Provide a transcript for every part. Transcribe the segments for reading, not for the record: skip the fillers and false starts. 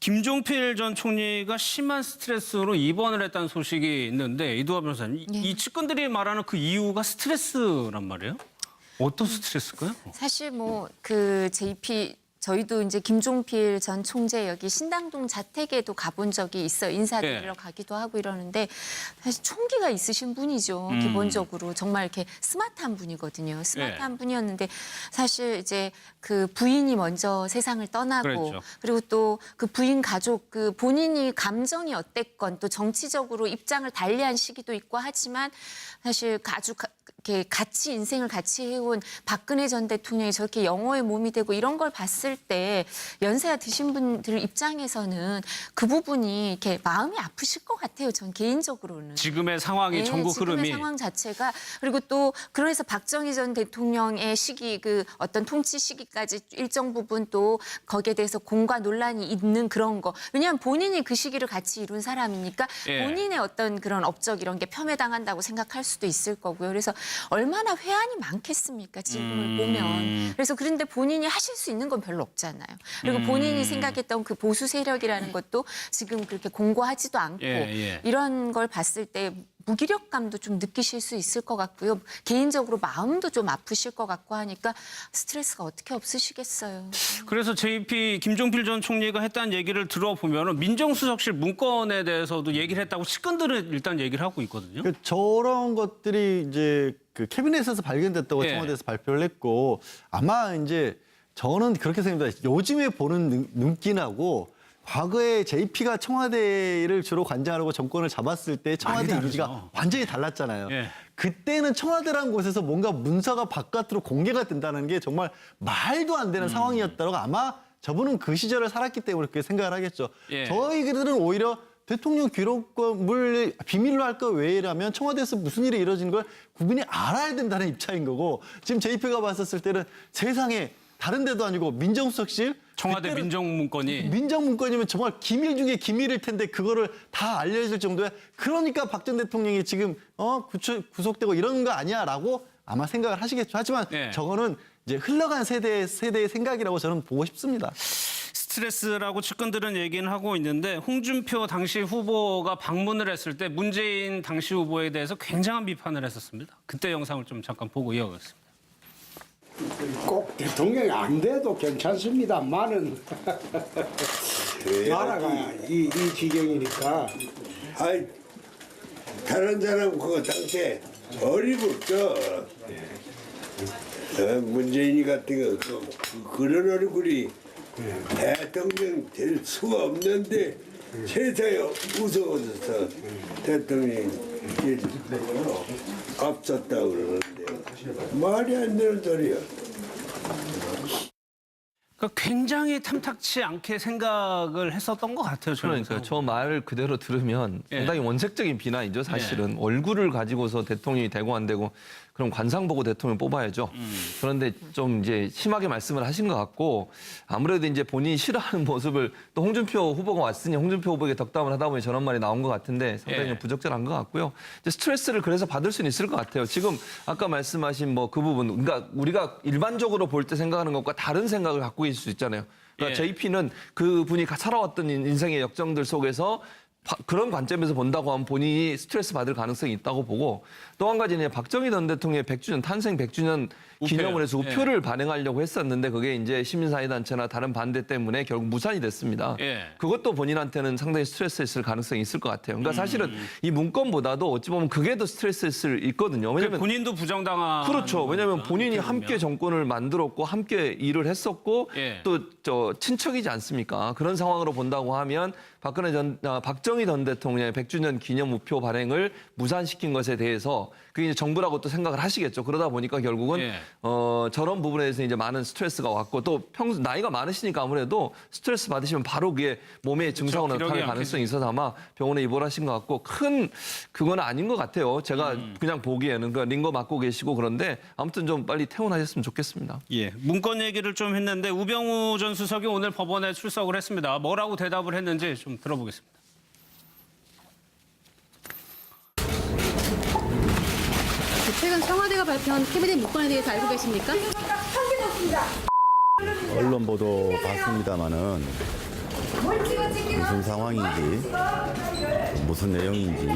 김종필 전 총리가 심한 스트레스로 입원을 했다는 소식이 있는데 이두하 변호사님, 이 측근들이 말하는 그 이유가 스트레스란 말이에요? 어떤 스트레스일까요? 사실 뭐 그 저희도 이제 김종필 전 총재 여기 신당동 자택에도 가본 적이 있어 인사드리러 가기도 하고 이러는데 사실 총기가 있으신 분이죠. 기본적으로 정말 이렇게 스마트한 분이거든요. 스마트한 분이었는데 사실 이제 그 부인이 먼저 세상을 떠나고 그랬죠. 그리고 또 그 부인 가족 그 본인이 감정이 어땠건 또 정치적으로 입장을 달리한 시기도 있고 하지만 사실 아주 이렇게 같이 인생을 같이 해온 박근혜 전 대통령이 저렇게 영호의 몸이 되고 이런 걸 봤을 때 연세가 드신 분들 입장에서는 그 부분이 이렇게 마음이 아프실 것 같아요. 전 개인적으로는. 지금의 상황이 전국 흐름이. 지금의 상황 자체가 그리고 또 그래서 박정희 전 대통령의 시기 그 어떤 통치 시기까지 일정 부분 또 거기에 대해서 공과 논란이 있는 그런 거. 왜냐하면 본인이 그 시기를 같이 이룬 사람이니까 본인의 어떤 그런 업적 이런 게 폄훼당한다고 생각할 수도 있을 거고요. 그래서 얼마나 회한이 많겠습니까? 지금을 보면. 그래서 그런데 본인이 하실 수 있는 건 별로 없잖아요. 그리고 본인이 생각했던 그 보수 세력이라는 것도 지금 그렇게 공고하지도 않고 이런 걸 봤을 때 무기력감도 좀 느끼실 수 있을 것 같고요. 개인적으로 마음도 좀 아프실 것 같고 하니까 스트레스가 어떻게 없으시겠어요. 그래서 JP 김종필 전 총리가 했다는 얘기를 들어보면 민정수석실 문건에 대해서도 얘기를 했다고 측근들은 일단 얘기를 하고 있거든요. 저런 것들이 이제 그 캐비넷에서 발견됐다고 청와대에서 발표를 했고 아마 이제 저는 그렇게 생각합니다. 요즘에 보는 눈기나고 과거에 JP가 청와대를 주로 관장하고 정권을 잡았을 때 청와대 이미지가 완전히 달랐잖아요. 그때는 청와대라는 곳에서 뭔가 문서가 바깥으로 공개가 된다는 게 정말 말도 안 되는 상황이었다고 아마 저분은 그 시절을 살았기 때문에 그렇게 생각을 하겠죠. 저희들은 오히려 대통령 기록물 비밀로 할 거 외라면 청와대에서 무슨 일이 이루어진 걸 국민이 알아야 된다는 입장인 거고 지금 JP가 봤었을 때는 세상에 다른 데도 아니고 민정수석실 청와대 민정문건이 민정문건이면 정말 기밀 중에 기밀일 텐데 그거를 다 알려줄 정도에 그러니까 박 전 대통령이 지금 구속되고 이러는 거 아니야라고 아마 생각을 하시겠죠. 하지만 저거는 이제 흘러간 세대의 생각이라고 저는 보고 싶습니다. 스트레스라고 측근들은 얘기는 하고 있는데 홍준표 당시 후보가 방문을 했을 때 문재인 당시 후보에 대해서 굉장한 비판을 했었습니다. 그때 영상을 좀 잠깐 보고 이어가겠습니다. 꼭 대통령이 안 돼도 괜찮습니다만은 나라가 이 지경이니까. 아이 다른 사람 그 당시에 어리고 없어. 문재인이 같은 거 그런 얼굴이 대통령 될 수가 없는데 세상에 무서워서 대통령이 앞섰다고 그러는데 말이 안 되는 소리야. 그러니까 굉장히 탐탁치 않게 생각을 했었던 것 같아요. 그러니까요. 저 말을 그대로 들으면 상당히 원색적인 비난이죠. 사실은 얼굴을 가지고서 대통령이 되고 안 되고 그럼 관상 보고 대통령 뽑아야죠. 그런데 좀 이제 심하게 말씀을 하신 것 같고 아무래도 이제 본인이 싫어하는 모습을 또 홍준표 후보가 왔으니 홍준표 후보에게 덕담을 하다 보니 저런 말이 나온 것 같은데 상당히 부적절한 것 같고요. 이제 스트레스를 그래서 받을 수는 있을 것 같아요. 지금 아까 말씀하신 뭐 그 부분, 그러니까 우리가 일반적으로 볼 때 생각하는 것과 다른 생각을 갖고 있을 수 있잖아요. 그러니까 JP는 그 분이 살아왔던 인생의 역정들 속에서 그런 관점에서 본다고 하면 본인이 스트레스 받을 가능성이 있다고 보고 또 한 가지는 박정희 전 대통령의 100주년, 탄생 100주년 기념을 해서 우표를 발행하려고 했었는데 그게 이제 시민사회단체나 다른 반대 때문에 결국 무산이 됐습니다. 그것도 본인한테는 상당히 스트레스였을 가능성이 있을 것 같아요. 그러니까 사실은 이 문건보다도 어찌 보면 그게 더 스트레스였을 있거든요. 왜냐면 본인도 부정당한 그렇죠. 왜냐하면 본인이 함께 정권을 만들었고 함께 일을 했었고 또 친척이지 않습니까? 그런 상황으로 본다고 하면 박정희 전 대통령의 100주년 기념 우표 발행을 무산시킨 것에 대해서 그게 이제 정부라고 또 생각을 하시겠죠. 그러다 보니까 결국은 저런 부분에 대해서 이제 많은 스트레스가 왔고 또 평소 나이가 많으시니까 아무래도 스트레스 받으시면 바로 그게 몸에 증상으로 나타날 가능성이 있어서 아마 병원에 입원하신 것 같고 큰 그건 아닌 것 같아요. 제가 그냥 보기에는 그 링거 맞고 계시고 그런데 아무튼 좀 빨리 퇴원하셨으면 좋겠습니다. 문건 얘기를 좀 했는데 우병우 전 수석이 오늘 법원에 출석을 했습니다. 뭐라고 대답을 했는지 좀 들어보겠습니다. 최근 청와대가 발표한 캐비넷 문건에 대해서 알고 계십니까? 언론 보도 봤습니다마는 무슨 상황인지 무슨 내용인지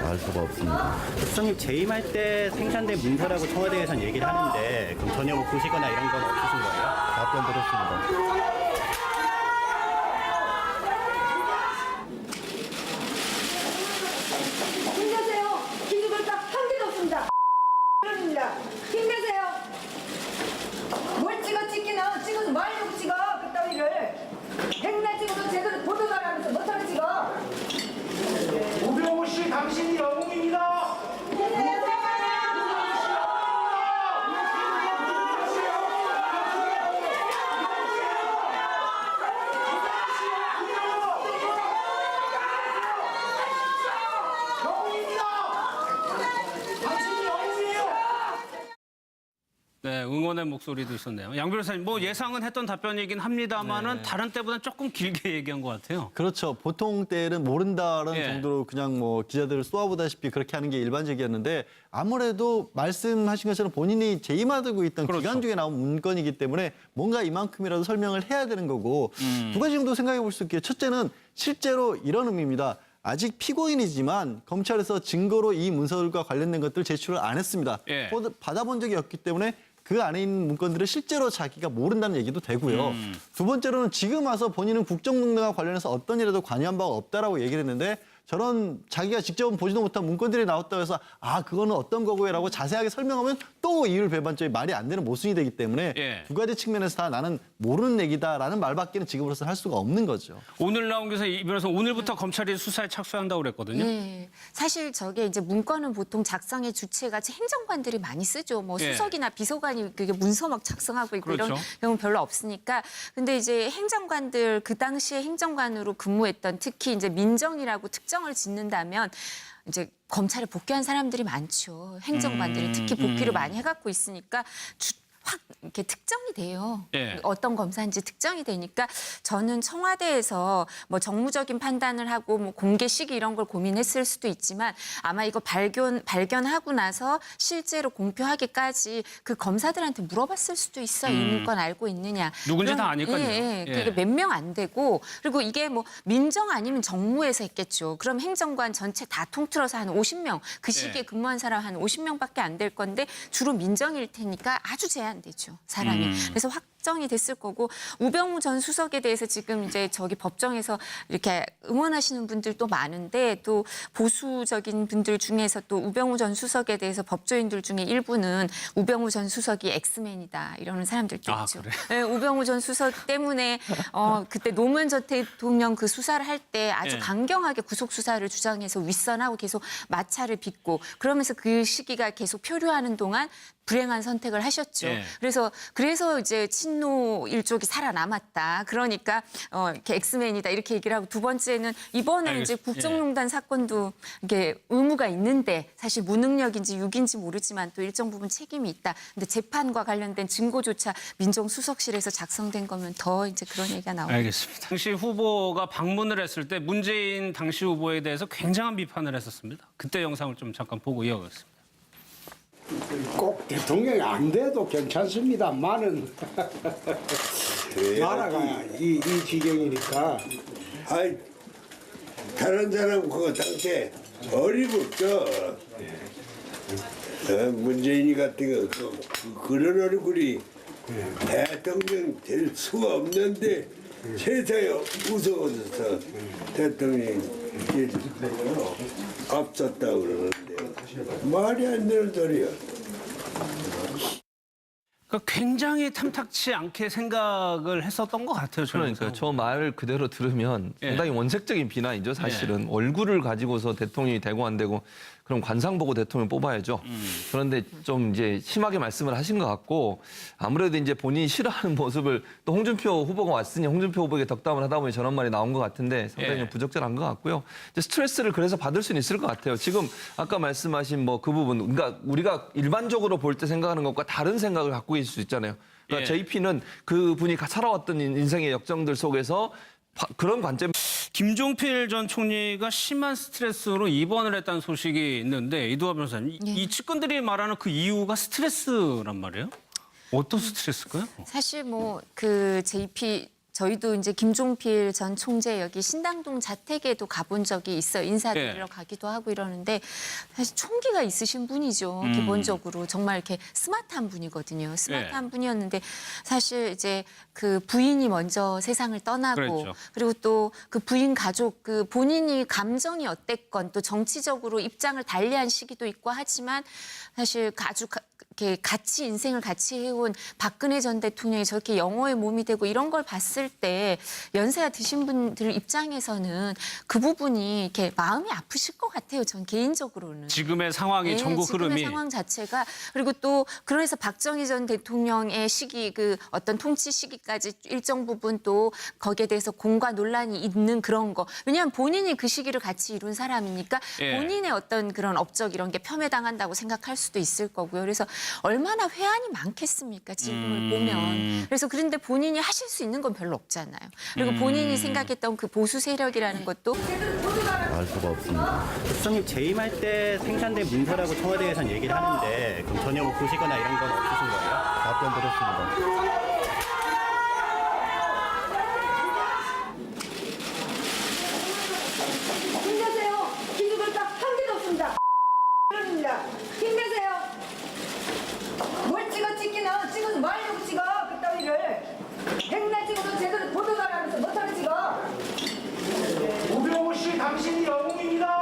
알 수가 없습니다. 국장님 재임할 때 생산된 문서라고 청와대에서는 얘기를 하는데 그럼 전혀 뭐 보시거나 이런 건 없으신 거예요? 답변 드렸습니다. 힘내세요. 기죽을 딱한 개도 없습니다. 입니다. 힘내세요. 뭘 찍기는 찍어서 말려고 찍어 그따위를. 백날 찍어도 제대로 보도도 안 하면서 못하게 찍어. 우병우 씨 당신이 영웅입니다. 네, 응원의 목소리도 있었네요. 양 변호사님, 뭐 예상은 했던 답변이긴 합니다만은 다른 때보다는 조금 길게 얘기한 것 같아요. 그렇죠. 보통 때는 모른다라는 예. 정도로 그냥 뭐 기자들을 쏘아보다시피 그렇게 하는 게 일반적이었는데 아무래도 말씀하신 것처럼 본인이 재임하고 있던 그렇죠. 기간 중에 나온 문건이기 때문에 뭔가 이만큼이라도 설명을 해야 되는 거고 두 가지 정도 생각해 볼 수 있게요. 첫째는 실제로 이런 의미입니다. 아직 피고인이지만 검찰에서 증거로 이 문서들과 관련된 것들을 제출을 안 했습니다. 예. 받아본 적이 없기 때문에 그 안에 있는 문건들을 실제로 자기가 모른다는 얘기도 되고요. 두 번째로는 지금 와서 본인은 국정농단과 관련해서 어떤 일에도 관여한 바가 없다라고 얘기를 했는데 저런 자기가 직접 보지도 못한 문건들이 나왔다고 해서 아 그거는 어떤 거고요라고 자세하게 설명하면 또 이율 배반적이 말이 안 되는 모순이 되기 때문에 예. 두 가지 측면에서 다 나는 모르는 얘기다라는 말밖에는 지금으로서는 할 수가 없는 거죠. 오늘 나온 게서 이 변호사 오늘부터 검찰이 수사에 착수한다고 그랬거든요. 네. 사실 저게 이제 문건은 보통 작성의 주체가 행정관들이 많이 쓰죠. 뭐 예. 수석이나 비서관이 그게 문서 막 작성하고 있고 그렇죠. 이런 경우는 별로 없으니까. 근데 이제 행정관들 그 당시에 행정관으로 근무했던 특히 이제 민정이라고 특정을 짓는다면 이제 검찰에 복귀한 사람들이 많죠. 행정관들이 특히 복귀를 많이 해갖고 있으니까 확 이렇게 특정이 돼요. 예. 어떤 검사인지 특정이 되니까 저는 청와대에서 뭐 정무적인 판단을 하고 뭐 공개 시기 이런 걸 고민했을 수도 있지만 아마 이거 발견하고 나서 실제로 공표하기까지 그 검사들한테 물어봤을 수도 있어요. 이 문건 알고 있느냐. 누군지 다 아니까요. 예, 예. 그게 몇 명 안 되고 그리고 이게 뭐 민정 아니면 정무에서 했겠죠. 그럼 행정관 전체 다 통틀어서 한 50명 그 시기에 예. 근무한 사람 한 50명밖에 안 될 건데 주로 민정일 테니까 아주 제한되죠. 사람이. 그래서 확정이 됐을 거고 우병우 전 수석에 대해서 지금 이제 저기 법정에서 이렇게 응원하시는 분들도 많은데 또 보수적인 분들 중에서 또 우병우 전 수석에 대해서 법조인들 중에 일부는 우병우 전 수석이 엑스맨이다 이러는 사람들도 아, 있죠. 그래요? 네, 우병우 전 수석 때문에 그때 노무현 전 대통령 그 수사를 할 때 아주 예. 강경하게 구속 수사를 주장해서 윗선하고 계속 마찰을 빚고 그러면서 그 시기가 계속 표류하는 동안 불행한 선택을 하셨죠. 예. 그래서 이제 친노 일족이 살아남았다. 그러니까 이렇게 엑스맨이다 이렇게 얘기를 하고 두 번째는 이번에 이제 알겠습니다. 국정농단 사건도 이게 의무가 있는데 사실 무능력인지 유기인지 모르지만 또 일정 부분 책임이 있다. 근데 재판과 관련된 증거조차 민정수석실에서 작성된 거면 더 이제 그런 얘기가 나오고. 알겠습니다. 당시 후보가 방문을 했을 때 문재인 당시 후보에 대해서 굉장한 비판을 했었습니다. 그때 영상을 좀 잠깐 보고 이어가겠습니다. 꼭 대통령이 안 돼도 괜찮습니다만은 나라가 이 지경이니까 아이, 다른 사람 그거 당시에 어리고 없죠. 문재인이 같은 거 그런 얼굴이 대통령 될 수가 없는데 세상에 무서워져서 대통령이 앞섰다고 그러는데 말이 안 되는 소리야. 그러니까 굉장히 탐탁치 않게 생각을 했었던 것 같아요. 저는. 그러니까 저 말 그대로 들으면 예. 상당히 원색적인 비난이죠. 사실은 얼굴을 가지고서 대통령이 되고 안 되고 그럼 관상 보고 대통령 뽑아야죠. 그런데 좀 이제 심하게 말씀을 하신 것 같고 아무래도 이제 본인이 싫어하는 모습을 또 홍준표 후보가 왔으니 홍준표 후보에게 덕담을 하다 보니 저런 말이 나온 것 같은데 상당히 좀 부적절한 것 같고요. 이제 스트레스를 그래서 받을 수는 있을 것 같아요. 지금 아까 말씀하신 뭐 그 부분, 그러니까 우리가 일반적으로 볼 때 생각하는 것과 다른 생각을 갖고 있을 수 있잖아요. 그러니까 JP는 그분이 살아왔던 인생의 역정들 속에서 그런 관점. 김종필 전 총리가 심한 스트레스로 입원을 했다는 소식이 있는데 이두하 변호사님, 이 측근들이 말하는 그 이유가 스트레스란 말이에요? 어떤 스트레스일까요? 사실 뭐 그 JP 저희도 이제 김종필 전 총재 여기 신당동 자택에도 가본 적이 있어요. 인사드리러 가기도 하고 이러는데 사실 총기가 있으신 분이죠. 기본적으로 정말 이렇게 스마트한 분이거든요. 스마트한 분이었는데 사실 이제 그 부인이 먼저 세상을 떠나고 그랬죠. 그리고 또 그 부인 가족 그 본인이 감정이 어땠건 또 정치적으로 입장을 달리한 시기도 있고 하지만 사실 아주 이렇게 같이 인생을 같이 해온 박근혜 전 대통령이 저렇게 영호의 몸이 되고 이런 걸 봤을 때 연세가 드신 분들 입장에서는 그 부분이 이렇게 마음이 아프실 것 같아요. 전 개인적으로는. 지금의 상황이 전국 지금의 흐름이 상황 자체가 그리고 또 그래서 박정희 전 대통령의 시기 그 어떤 통치 시기까지 일정 부분 또 거기에 대해서 공과 논란이 있는 그런 거. 왜냐하면 본인이 그 시기를 같이 이룬 사람이니까 예. 본인의 어떤 그런 업적 이런 게 폄훼당한다고 생각할 수도 있을 거고요. 그래서 얼마나 회한이 많겠습니까? 지금을 보면. 그래서 그런데 본인이 하실 수 있는 건 별로 없잖아요. 그리고 본인이 생각했던 그 보수 세력이라는 것도 알 수가 없습니다. 수석님 재임할 때 생산된 문서라고 청와대에서는 얘기를 하는데 그럼 전혀 뭐 보시거나 이런 건 없으신 거예요? 답변 들었습니다. 힘내세요. 기죽을 딱한 개도 없습니다. 입니다. 힘내세요. 뭘 찍어서 말려고 찍어 그 따위를. 백날 찍어도 제대로 보도가 안 하면서 못하는 찍어. 우병우 씨 당신이 영웅입니다.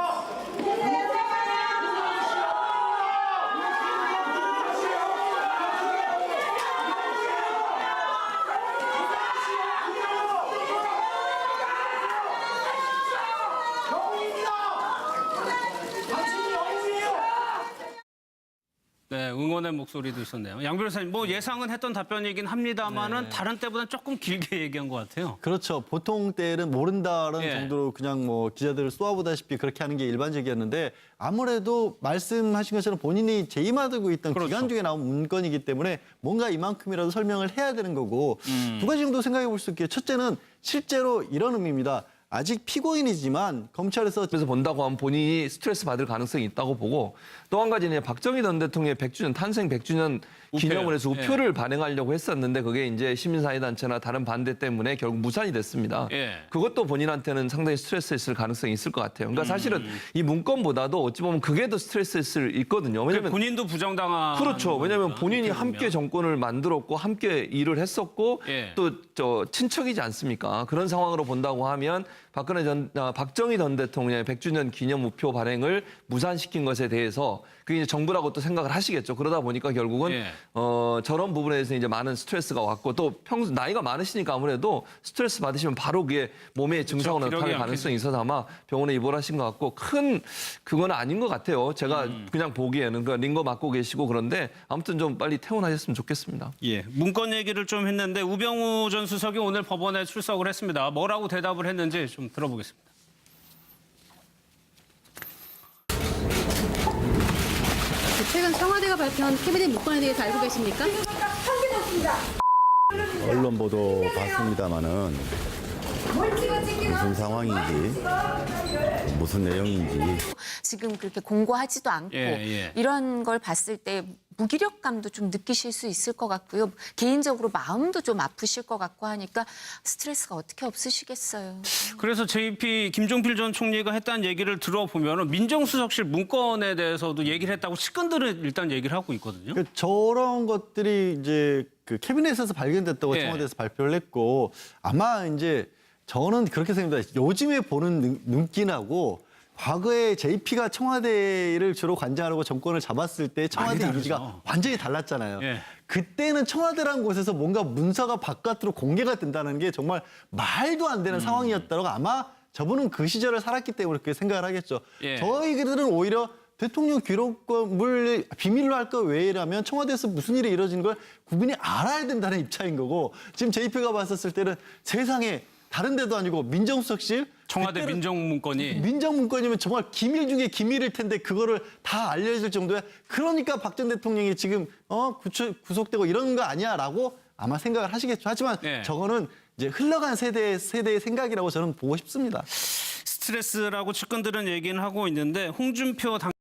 네, 응원의 목소리도 있었네요. 양 변호사님, 뭐 예상은 했던 답변이긴 합니다만은 다른 때보다는 조금 길게 얘기한 것 같아요. 그렇죠. 보통 때는 모른다는 예. 정도로 그냥 뭐 기자들을 쏘아보다시피 그렇게 하는 게 일반적이었는데 아무래도 말씀하신 것처럼 본인이 재임하고 있던 그렇죠. 기간 중에 나온 문건이기 때문에 뭔가 이만큼이라도 설명을 해야 되는 거고 두 가지 정도 생각해 볼 수 있게요. 첫째는 실제로 이런 의미입니다. 아직 피고인이지만 검찰에서 그래서 본다고 하면 본인이 스트레스 받을 가능성이 있다고 보고 또 한 가지는 박정희 전 대통령의 100주년 탄생 100주년 기념을 해서 우표요. 우표를 발행하려고 했었는데 그게 이제 시민사회단체나 다른 반대 때문에 결국 무산이 됐습니다. 예. 그것도 본인한테는 상당히 스트레스였을 가능성이 있을 것 같아요. 그러니까 사실은 이 문건보다도 어찌 보면 그게 더 스트레스였을 있거든요. 왜냐면 본인도 부정당한 그렇죠. 왜냐하면 거니까, 본인이 어떻게 함께 보면. 정권을 만들었고 함께 일을 했었고 예. 또 저 친척이지 않습니까? 그런 상황으로 본다고 하면 박정희 전 대통령의 100주년 기념 우표 발행을 무산시킨 것에 대해서 그게 이제 정부라고 또 생각을 하시겠죠. 그러다 보니까 결국은 예. 저런 부분에 대해서 이제 많은 스트레스가 왔고 또 평소 나이가 많으시니까 아무래도 스트레스 받으시면 바로 그게 몸에 증상으로 기력이 나타날 가능성이 약해지죠. 있어서 아마 병원에 입원하신 것 같고 큰 그건 아닌 것 같아요. 제가 그냥 보기에는 그 링거 맞고 계시고 그런데 아무튼 좀 빨리 퇴원하셨으면 좋겠습니다. 예, 문건 얘기를 좀 했는데 우병우 전 수석이 오늘 법원에 출석을 했습니다. 뭐라고 대답을 했는지 좀 들어보겠습니다. 최근 청와대가 발표한 캐비넷 문건에 대해서 알고 계십니까? 한 개도 없습니다. 언론 보도 봤습니다마는 뭘 찍기는 무슨 상황인지 무슨 내용인지 지금 그렇게 공고하지도 않고 예. 이런 걸 봤을 때 무기력감도 좀 느끼실 수 있을 것 같고요. 개인적으로 마음도 좀 아프실 것 같고 하니까 스트레스가 어떻게 없으시겠어요. 그래서 JP 김종필 전 총리가 했다는 얘기를 들어보면 민정수석실 문건에 대해서도 얘기를 했다고 측근들은 일단 얘기를 하고 있거든요. 그 저런 것들이 이제 그 캐비넷에서 발견됐다고 예. 청와대에서 발표를 했고 아마 이제 저는 그렇게 생각합니다. 요즘에 보는 눈기나고 과거에 JP가 청와대를 주로 관장하고 정권을 잡았을 때 청와대 많이 이미지가 다르죠. 완전히 달랐잖아요. 예. 그때는 청와대라는 곳에서 뭔가 문서가 바깥으로 공개가 된다는 게 정말 말도 안 되는 상황이었다고 아마 저분은 그 시절을 살았기 때문에 그렇게 생각을 하겠죠. 예. 저희들은 오히려 대통령 기록물 비밀로 할 거 외라면 청와대에서 무슨 일이 이루어진 걸 국민이 알아야 된다는 입장인 거고 지금 JP가 봤었을 때는 세상에 다른 데도 아니고 민정수석실 청와대 그때는 민정문건이 민정문건이면 정말 기밀 중에 기밀일 텐데 그거를 다 알려줄 정도야. 그러니까 박 전 대통령이 지금 구속되고 이런 거 아니야라고 아마 생각을 하시겠죠. 하지만 네. 저거는 이제 흘러간 세대의 생각이라고 저는 보고 싶습니다. 스트레스라고 측근들은 얘기는 하고 있는데 홍준표